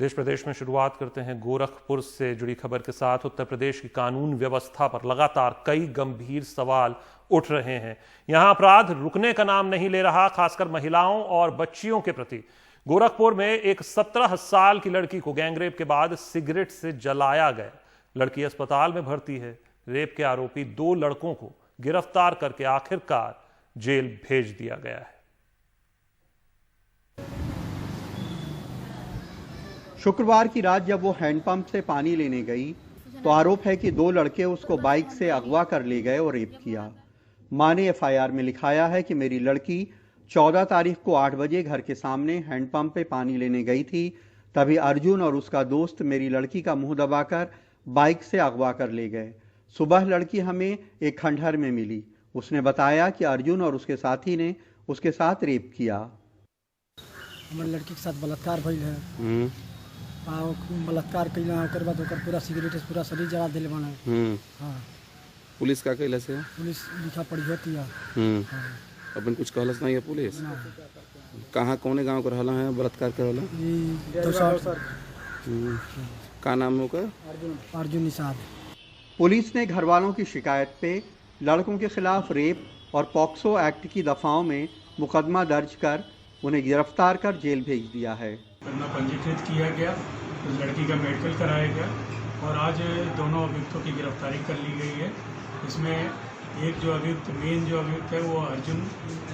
देश प्रदेश में शुरुआत करते हैं गोरखपुर से जुड़ी खबर के साथ। उत्तर प्रदेश की कानून व्यवस्था पर लगातार कई गंभीर सवाल उठ रहे हैं। यहां अपराध रुकने का नाम नहीं ले रहा, खासकर महिलाओं और बच्चियों के प्रति। गोरखपुर में एक 17 साल की लड़की को गैंगरेप के बाद सिगरेट से जलाया गया। लड़की अस्पताल में भर्ती है। रेप के आरोपी 2 लड़कों को गिरफ्तार करके आखिरकार जेल भेज दिया गया है। शुक्रवार की रात जब वो हैंडपंप से पानी लेने गई तो आरोप है कि 2 लड़के उसको बाइक से अगवा कर ले गए और रेप किया। मां ने एफआईआर में लिखाया है कि मेरी लड़की 14 तारीख को 8 बजे घर के सामने हैंडपंप पे पानी लेने गई थी। तभी अर्जुन और उसका दोस्त मेरी लड़की का मुंह दबाकर बाइक से अगवा कर ले गए। सुबह लड़की हमें एक खंडहर में मिली। उसने बताया कि अर्जुन और उसके साथी ने उसके साथ रेप किया। हमारी लड़की के साथ बलात्कार भइल है। बलात्कार कैला ओकर बाद ओकर पूरा सिगरेट पूरा शरीर जला दिले बना। हां पुलिस का कैला से पुलिस लिखा पड़ी होती है। अपन कुछ कहलस नहीं है पुलिस। कहां कौने गांव का रहला है बलात्कार करला? का नाम है ओकर? अर्जुन निषाद। पुलिस ने घर वालों की शिकायत पे लड़कों के खिलाफ रेप और पॉक्सो एक्ट की दफाओं में मुकदमा दर्ज कर उन्हें गिरफ्तार कर जेल भेज दिया है। मुकदमा पंजीकृत किया गया, उस लड़की का मेडिकल कराया गया और आज दोनों अभियुक्तों की गिरफ्तारी कर ली गई है। इसमें एक जो अभियुक्त मेन जो अभियुक्त है वो अर्जुन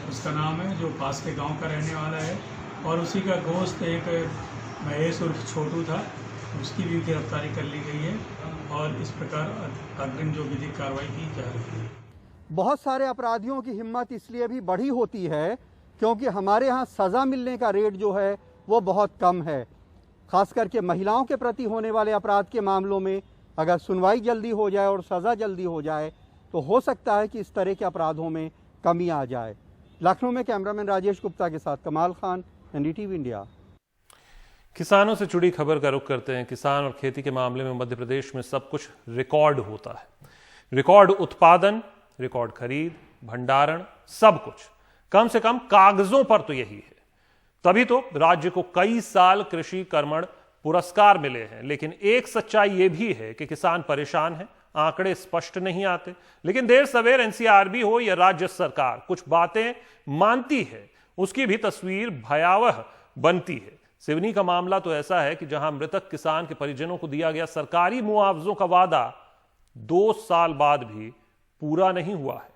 उसका नाम है, जो पास के गांव का रहने वाला है, और उसी का दोस्त एक महेश उर्फ छोटू था, उसकी भी गिरफ्तारी कर ली गई है और इस प्रकार अग्रिम जो विधिक कार्रवाई की जा रही है। बहुत सारे अपराधियों की हिम्मत इसलिए भी बढ़ी होती है क्योंकि हमारे यहाँ सज़ा मिलने का रेट जो है वो बहुत कम है। खास करके महिलाओं के प्रति होने वाले अपराध के मामलों में अगर सुनवाई जल्दी हो जाए और सज़ा जल्दी हो जाए तो हो सकता है कि इस तरह के अपराधों में कमी आ जाए। लखनऊ में कैमरामैन राजेश गुप्ता के साथ कमाल खान, एनडीटीवी इंडिया। किसानों से जुड़ी खबर का रुख करते हैं। किसान और खेती के मामले में मध्य प्रदेश में सब कुछ रिकॉर्ड होता है। रिकॉर्ड उत्पादन, रिकॉर्ड खरीद, भंडारण, सब कुछ कम से कम कागजों पर तो यही है। तभी तो राज्य को कई साल कृषि कर्मण पुरस्कार मिले हैं। लेकिन एक सच्चाई यह भी है कि किसान परेशान है, आंकड़े स्पष्ट नहीं आते। लेकिन देर सवेर एनसीआरबी हो या राज्य सरकार कुछ बातें मानती है, उसकी भी तस्वीर भयावह बनती है। सिवनी का मामला तो ऐसा है कि जहां मृतक किसान के परिजनों को दिया गया सरकारी मुआवजों का वादा 2 साल बाद भी पूरा नहीं हुआ है।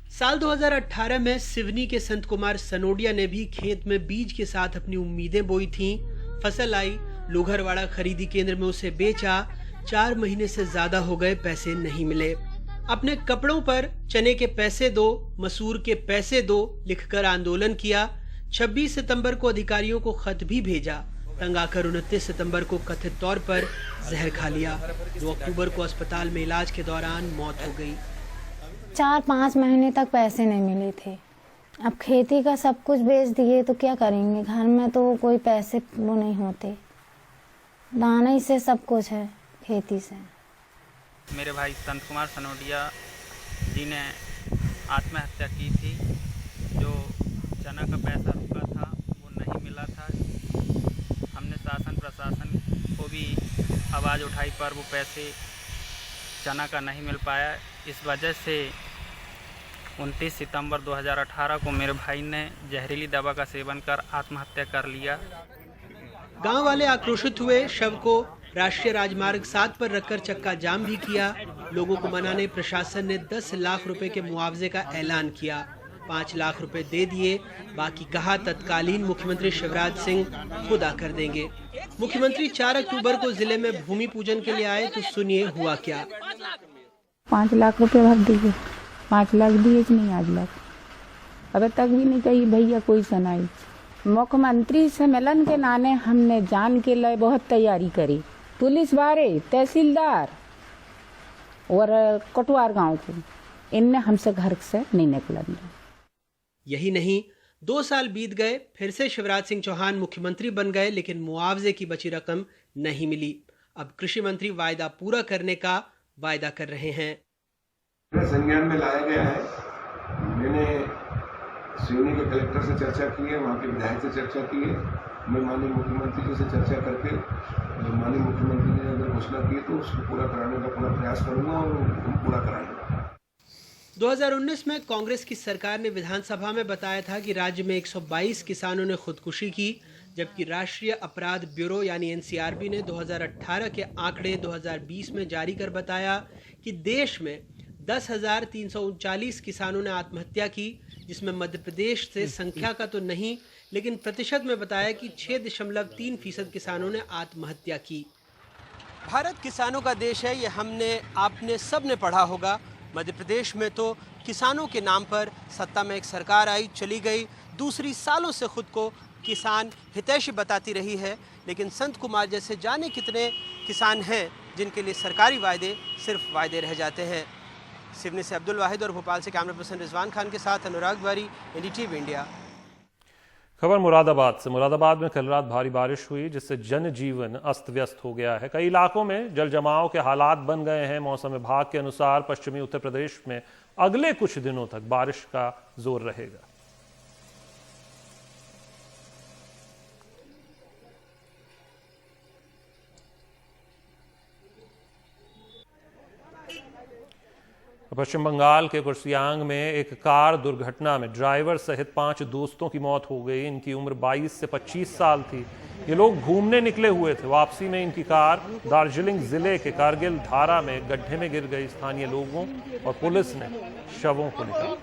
साल 2018 में सिवनी के संत कुमार सनोडिया ने भी खेत में बीज के साथ अपनी उम्मीदें बोई थीं। फसल आई, लोघरवाड़ा खरीदी केंद्र में उसे बेचा। 4 महीने से ज्यादा हो गए, पैसे नहीं मिले। अपने कपड़ों पर चने के पैसे दो, मसूर के पैसे दो लिखकर आंदोलन किया। 26 सितंबर को अधिकारियों को खत भी भेजा। तंग आकर 29 सितंबर को कथित तौर पर जहर खा लिया। 2 अक्टूबर को अस्पताल में इलाज के दौरान मौत हो गई। 4-5 महीने तक पैसे नहीं मिले थे। अब खेती का सब कुछ बेच दिए तो क्या करेंगे? घर में तो कोई पैसे वो नहीं होते। दाने से सब कुछ है, खेती से। मेरे भाई संत कुमार सनोडिया जी ने आत्महत्या की थी। जो चना का पैसा रुका था वो नहीं मिला था। हमने शासन प्रशासन को भी आवाज़ उठाई पर वो पैसे चना का नहीं मिल पाया। इस वजह से 29 सितंबर 2018 को मेरे भाई ने जहरीली दवा का सेवन कर आत्महत्या कर लिया। गांव वाले आक्रोशित हुए। शव को राष्ट्रीय राजमार्ग 7 पर रखकर चक्का जाम भी किया। लोगों को मनाने प्रशासन ने 10 लाख रुपए के मुआवजे का ऐलान किया। 5 लाख रुपए दे दिए, बाकी कहा तत्कालीन मुख्यमंत्री शिवराज सिंह खुद आकर देंगे। मुख्यमंत्री 4 अक्टूबर को जिले में भूमि पूजन के लिए आए तो सुनिए हुआ क्या। 5 लाख रुपए भर दिए, 5 लाख दिए कि नहीं आज लाख, अभी तक भी नहीं कही भैया कोई सुनाई। मुख्यमंत्री से मिलन के नाने हमने जान के लिए बहुत तैयारी करी। पुलिस वाले, तहसीलदार और कटवार गांव को, इनने हमसे घर से नहीं निकला। यही नहीं, 2 साल बीत गए, फिर से शिवराज सिंह चौहान मुख्यमंत्री बन गए, लेकिन मुआवजे की बची रकम नहीं मिली। अब कृषि मंत्री वायदा पूरा करने का वायदा कर रहे हैं। संज्ञान में लाया गया है। मैंने सिवनी के कलेक्टर से चर्चा की है, वहाँ के विधायक से चर्चा की है। मैं माननीय मुख्यमंत्री जी से चर्चा करके माननीय मुख्यमंत्री ने अगर घोषणा की तो उसको पूरा कराने का पूरा प्रयास करूंगा और हम पूरा कराएंगे। 2019 में कांग्रेस की सरकार ने विधानसभा में बताया था कि राज्य में 122 किसानों ने खुदकुशी की, जबकि राष्ट्रीय अपराध ब्यूरो यानी एनसीआरबी ने 2018 के आंकड़े 2020 में जारी कर बताया कि देश में 10,339 किसानों ने आत्महत्या की, जिसमें मध्य प्रदेश से संख्या का तो नहीं लेकिन प्रतिशत में बताया कि 6.3% किसानों ने आत्महत्या की। भारत किसानों का देश है, ये हमने आपने सब ने पढ़ा होगा। मध्य प्रदेश में तो किसानों के नाम पर सत्ता में एक सरकार आई चली गई, दूसरी सालों से खुद को किसान हितैषी बताती रही है, लेकिन संत कुमार जैसे जाने कितने किसान हैं जिनके लिए सरकारी वायदे सिर्फ वायदे रह जाते हैं। सिवनी से अब्दुल वाहिद और भोपाल से कैमरा पर्सन रिजवान खान के साथ अनुराग द्वारी, एनडीटीवी इंडिया। खबर मुरादाबाद से। मुरादाबाद में कल रात भारी बारिश हुई, जिससे जनजीवन अस्त व्यस्त हो गया है। कई इलाकों में जल जमाव के हालात बन गए हैं। मौसम विभाग के अनुसार पश्चिमी उत्तर प्रदेश में अगले कुछ दिनों तक बारिश का जोर रहेगा। पश्चिम बंगाल के कुर्सियांग में एक कार दुर्घटना में ड्राइवर सहित 5 दोस्तों की मौत हो गई। इनकी उम्र 22 से 25 साल थी। ये लोग घूमने निकले हुए थे। वापसी में इनकी कार दार्जिलिंग जिले के कारगिल धारा में गड्ढे में गिर गई। स्थानीय लोगों और पुलिस ने शवों को निकाला।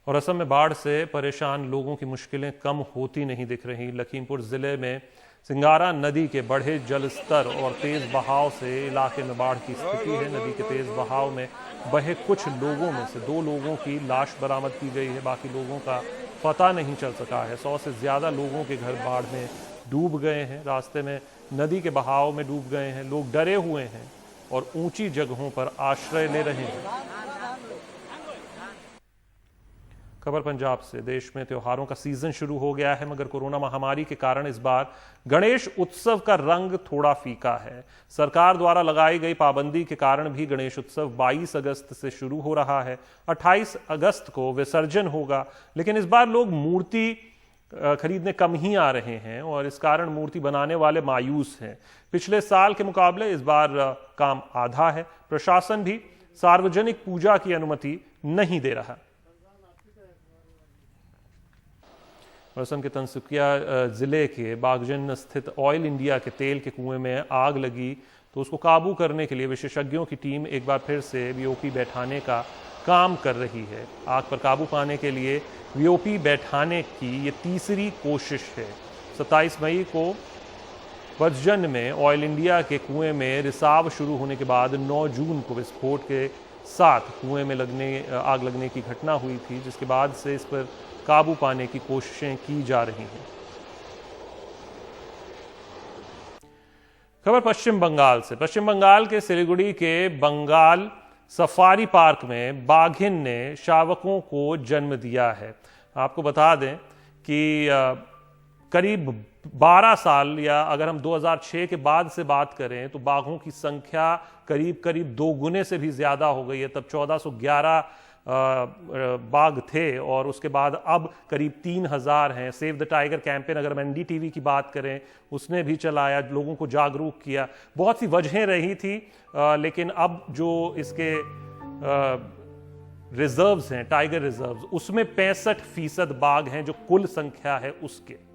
और असम में बाढ़ से परेशान लोगों की मुश्किलें कम होती नहीं दिख रही। लखीमपुर जिले में सिंगारा नदी के बढ़े जल स्तर और तेज बहाव से इलाके में बाढ़ की स्थिति है। नदी के तेज बहाव में बहे कुछ लोगों में से 2 लोगों की लाश बरामद की गई है। बाकी लोगों का पता नहीं चल सका है। 100 से ज्यादा लोगों के घर बाढ़ में डूब गए हैं, रास्ते में नदी के बहाव में डूब गए हैं। लोग डरे हुए हैं और ऊंची जगहों पर आश्रय ले रहे हैं। खबर पंजाब से। देश में त्योहारों का सीजन शुरू हो गया है, मगर कोरोना महामारी के कारण इस बार गणेश उत्सव का रंग थोड़ा फीका है। सरकार द्वारा लगाई गई पाबंदी के कारण भी गणेश उत्सव 22 अगस्त से शुरू हो रहा है। 28 अगस्त को विसर्जन होगा, लेकिन इस बार लोग मूर्ति खरीदने कम ही आ रहे हैं और इस कारण मूर्ति बनाने वाले मायूस हैं। पिछले साल के मुकाबले इस बार काम आधा है। प्रशासन भी सार्वजनिक पूजा की अनुमति नहीं दे रहा। असम के तिनसुकिया जिले के बागजन स्थित ऑयल इंडिया के तेल के कुएं में आग लगी, तो उसको काबू करने के लिए विशेषज्ञों की टीम एक बार फिर से वीओपी बैठाने का काम कर रही है। आग पर काबू पाने के लिए वीओपी बैठाने की ये तीसरी कोशिश है। 27 मई को बजजन में ऑयल इंडिया के कुएं में रिसाव शुरू होने के बाद 9 जून को विस्फोट के साथ कुएं में आग लगने की घटना हुई थी, जिसके बाद से इस पर काबू पाने की कोशिशें की जा रही हैं। खबर पश्चिम बंगाल से। पश्चिम बंगाल के सिलीगुड़ी के बंगाल सफारी पार्क में बाघिन ने शावकों को जन्म दिया है। आपको बता दें कि करीब 12 साल या अगर हम 2006 के बाद से बात करें तो बाघों की संख्या करीब 2 गुने से भी ज्यादा हो गई है। तब 1411 बाघ थे और उसके बाद अब करीब 3000 हैं। सेव द टाइगर कैंपेन अगर हम एनडीटीवी की बात करें उसने भी चलाया, लोगों को जागरूक किया। बहुत सी वजहें रही थी, लेकिन अब जो इसके रिजर्व्स हैं, टाइगर रिजर्व्स, उसमें 65% बाघ हैं जो कुल संख्या है उसके।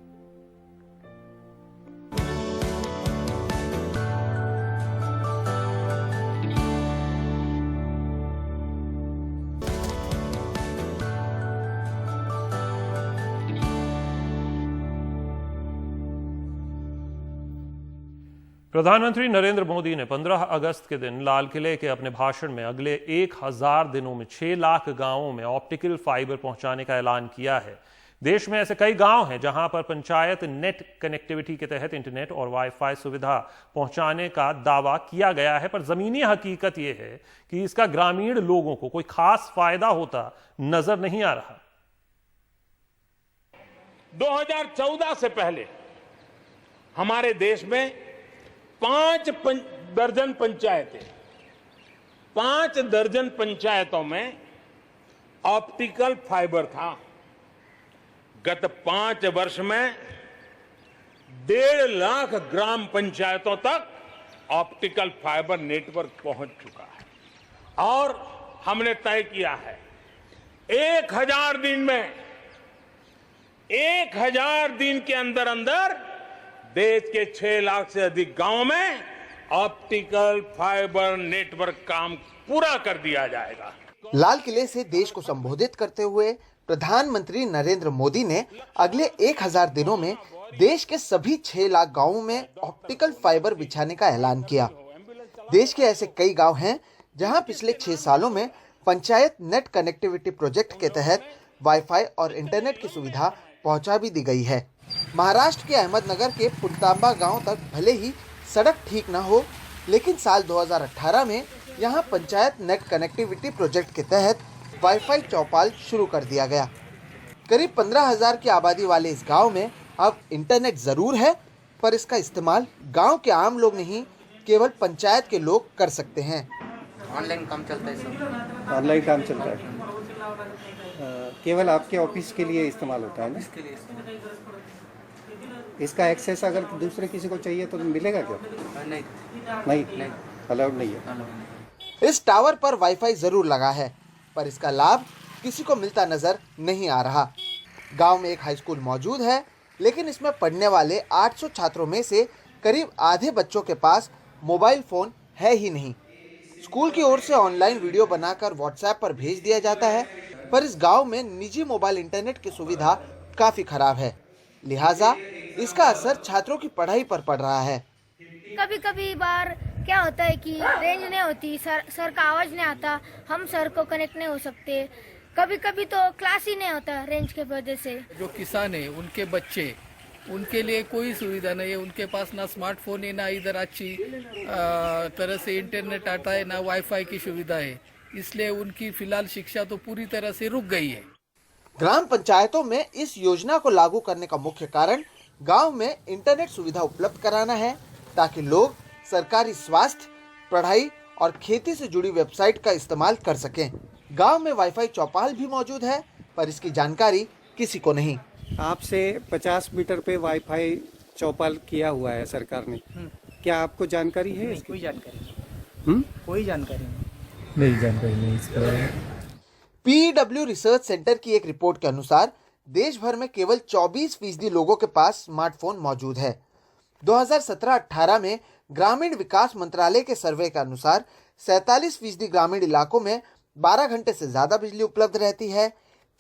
प्रधानमंत्री नरेंद्र मोदी ने 15 अगस्त के दिन लाल किले के अपने भाषण में अगले 1000 दिनों में 6 लाख गांवों में ऑप्टिकल फाइबर पहुंचाने का ऐलान किया है। देश में ऐसे कई गांव हैं जहां पर पंचायत नेट कनेक्टिविटी के तहत इंटरनेट और वाईफाई सुविधा पहुंचाने का दावा किया गया है, पर जमीनी हकीकत यह है कि इसका ग्रामीण लोगों को कोई खास फायदा होता नजर नहीं आ रहा। 2014 से पहले हमारे देश में 5 दर्जन पंचायतें, 5 दर्जन पंचायतों में ऑप्टिकल फाइबर था। गत 5 वर्ष में 1.5 लाख ग्राम पंचायतों तक ऑप्टिकल फाइबर नेटवर्क पहुंच चुका है और हमने तय किया है 1000 दिन में 1000 दिन के अंदर अंदर देश के 6 लाख से अधिक गांवों में ऑप्टिकल फाइबर नेटवर्क काम पूरा कर दिया जाएगा। लाल किले से देश को संबोधित करते हुए प्रधानमंत्री नरेंद्र मोदी ने अगले 1000 दिनों में देश के सभी 6 लाख गांवों में ऑप्टिकल फाइबर बिछाने का ऐलान किया। देश के ऐसे कई गांव हैं जहां पिछले 6 सालों में पंचायत नेट कनेक्टिविटी प्रोजेक्ट के तहत वाईफाई और इंटरनेट की सुविधा पहुंचा भी दी गई है। महाराष्ट्र के अहमदनगर के पुलतांबा गांव तक भले ही सड़क ठीक न हो, लेकिन साल 2018 में यहां पंचायत नेट कनेक्टिविटी प्रोजेक्ट के तहत वाईफाई चौपाल शुरू कर दिया गया। करीब 15,000 की आबादी वाले इस गांव में अब इंटरनेट जरूर है, पर इसका इस्तेमाल गांव के आम लोग नहीं, केवल पंचायत के लोग कर सकते हैं। ऑनलाइन काम चलता है सब, ऑनलाइन काम चलता है। केवल आपके ऑफिस के लिए इस्तेमाल होता है ना? इसके लिए इसका एक्सेस अगर दूसरे किसी को चाहिए तो मिलेगा क्या? नहीं, अलाउड नहीं है। इस टावर पर वाईफाई जरूर लगा है, पर इसका लाभ किसी को मिलता नजर नहीं आ रहा। गांव में एक हाई स्कूल मौजूद है, लेकिन इसमें पढ़ने वाले 800 छात्रों में से करीब आधे बच्चों के पास मोबाइल फोन है ही नहीं। स्कूल की ओर से ऑनलाइन वीडियो बनाकर व्हाट्सएप पर भेज दिया जाता है, पर इस गांव में निजी मोबाइल इंटरनेट की सुविधा काफी खराब है, लिहाजा इसका असर छात्रों की पढ़ाई पर पड़ रहा है। कभी कभी बार क्या होता है कि रेंज नहीं होती, सर का आवाज नहीं आता, हम सर को कनेक्ट नहीं हो सकते। कभी कभी तो क्लास ही नहीं होता रेंज के वजह से। जो किसान है उनके बच्चे, उनके लिए कोई सुविधा नहीं है। उनके पास ना स्मार्टफोन है, ना इधर अच्छी तरह से इंटरनेट आता है, ना वाईफाई की सुविधा है, इसलिए उनकी फिलहाल शिक्षा तो पूरी तरह से रुक गई है। ग्राम पंचायतों में इस योजना को लागू करने का मुख्य कारण गांव में इंटरनेट सुविधा उपलब्ध कराना है, ताकि लोग सरकारी स्वास्थ्य, पढ़ाई और खेती से जुड़ी वेबसाइट का इस्तेमाल कर सकें। गांव में वाईफाई चौपाल भी मौजूद है, पर इसकी जानकारी किसी को नहीं। आपसे 50 मीटर पे वाईफाई चौपाल किया हुआ है सरकार ने, क्या आपको जानकारी है? कोई जानकारी कोई जानकारी नहीं जानकारी नहीं। PEW रिसर्च सेंटर की एक रिपोर्ट के अनुसार देश भर में केवल 24% लोगों के पास स्मार्टफोन मौजूद है। 2017-18 में ग्रामीण विकास मंत्रालय के सर्वे के अनुसार 47% ग्रामीण इलाकों में 12 घंटे से ज्यादा बिजली उपलब्ध रहती है,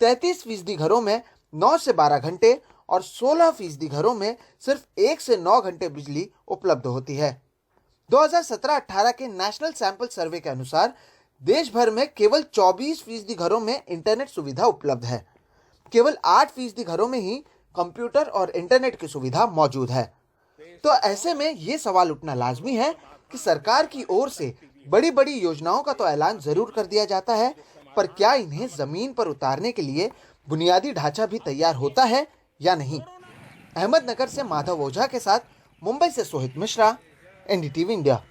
33% घरों में 9 से 12 घंटे और 16% घरों में सिर्फ 1 से 9 घंटे बिजली उपलब्ध होती है। 2017-18 के नेशनल सैंपल सर्वे के अनुसार देश भर में केवल 24% घरों में इंटरनेट सुविधा उपलब्ध है। केवल 8% घरों में ही कंप्यूटर और इंटरनेट की सुविधा मौजूद है। तो ऐसे में ये सवाल उठना लाजमी है कि सरकार की ओर से बड़ी बड़ी योजनाओं का तो ऐलान जरूर कर दिया जाता है, पर क्या इन्हें जमीन पर उतारने के लिए बुनियादी ढांचा भी तैयार होता है या नहीं। अहमदनगर से माधव ओझा के साथ मुंबई से सोहित मिश्रा, NDTV इंडिया।